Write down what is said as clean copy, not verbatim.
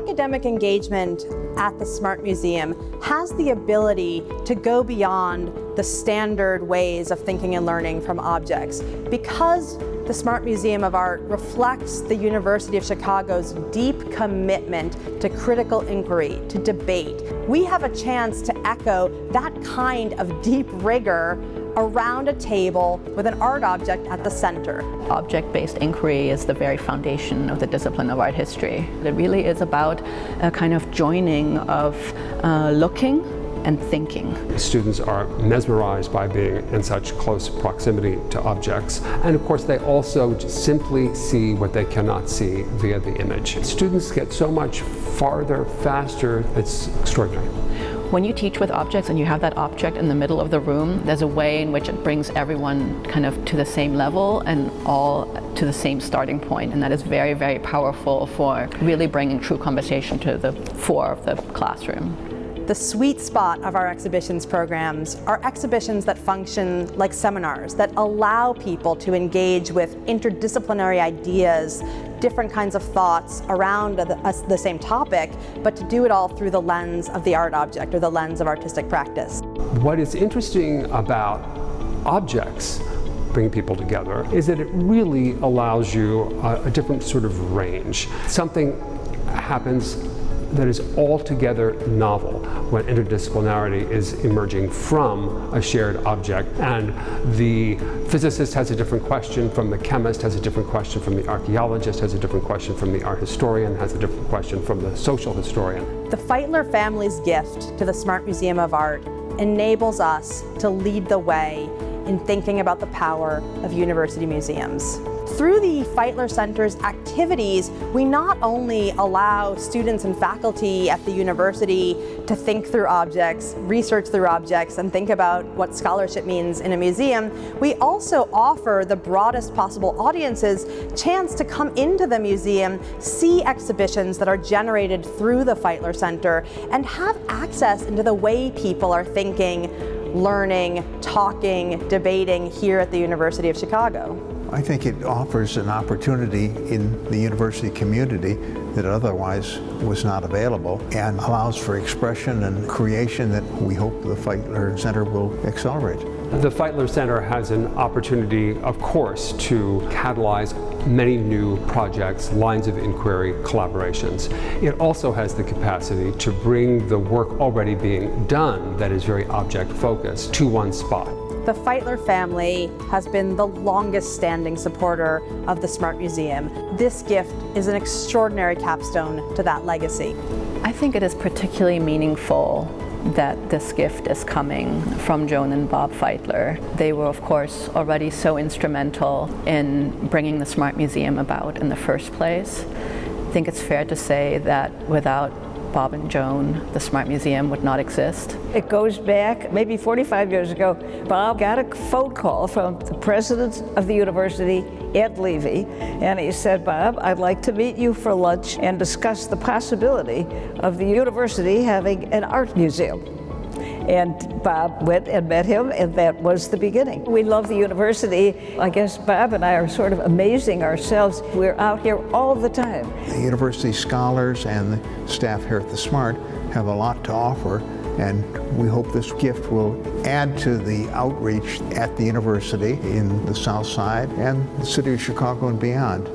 Academic engagement at the Smart Museum has the ability to go beyond the standard ways of thinking and learning from objects. Because the Smart Museum of Art reflects the University of Chicago's deep commitment to critical inquiry, to debate, we have a chance to echo that kind of deep rigor around a table with an art object at the center. Object-based inquiry is the very foundation of the discipline of art history. It really is about a kind of joining of looking and thinking. Students are mesmerized by being in such close proximity to objects, and of course they also simply see what they cannot see via the image. Students get so much farther, faster, it's extraordinary. When you teach with objects and you have that object in the middle of the room, there's a way in which it brings everyone kind of to the same level and all to the same starting point, and that is very, very powerful for really bringing true conversation to the fore of the classroom. The sweet spot of our exhibitions programs are exhibitions that function like seminars, that allow people to engage with interdisciplinary ideas, different kinds of thoughts around the same topic, but to do it all through the lens of the art object or the lens of artistic practice. What is interesting about objects bringing people together is that it really allows you a different sort of range. Something happens that is altogether novel when interdisciplinarity is emerging from a shared object, and the physicist has a different question from the chemist, has a different question from the archaeologist, has a different question from the art historian, has a different question from the social historian. The Feitler family's gift to the Smart Museum of Art enables us to lead the way in thinking about the power of university museums. Through the Feitler Center's activities, we not only allow students and faculty at the university to think through objects, research through objects, and think about what scholarship means in a museum, we also offer the broadest possible audiences chance to come into the museum, see exhibitions that are generated through the Feitler Center, and have access into the way people are thinking, learning, talking, debating here at the University of Chicago. I think it offers an opportunity in the university community that otherwise was not available, and allows for expression and creation that we hope the Feitler Center will accelerate. The Feitler Center has an opportunity, of course, to catalyze many new projects, lines of inquiry, collaborations. It also has the capacity to bring the work already being done that is very object-focused to one spot. The Feitler family has been the longest standing supporter of the Smart Museum. This gift is an extraordinary capstone to that legacy. I think it is particularly meaningful that this gift is coming from Joan and Bob Feitler. They were, of course, already so instrumental in bringing the Smart Museum about in the first place. I think it's fair to say that without Bob and Joan, the Smart Museum would not exist. It goes back maybe 45 years ago. Bob got a phone call from the president of the university, Ed Levy, and he said, "Bob, I'd like to meet you for lunch and discuss the possibility of the university having an art museum." And Bob went and met him, and that was the beginning. We love the university. I guess Bob and I are sort of amazing ourselves. We're out here all the time. The university scholars and the staff here at the Smart have a lot to offer, and we hope this gift will add to the outreach at the university in the South Side and the city of Chicago and beyond.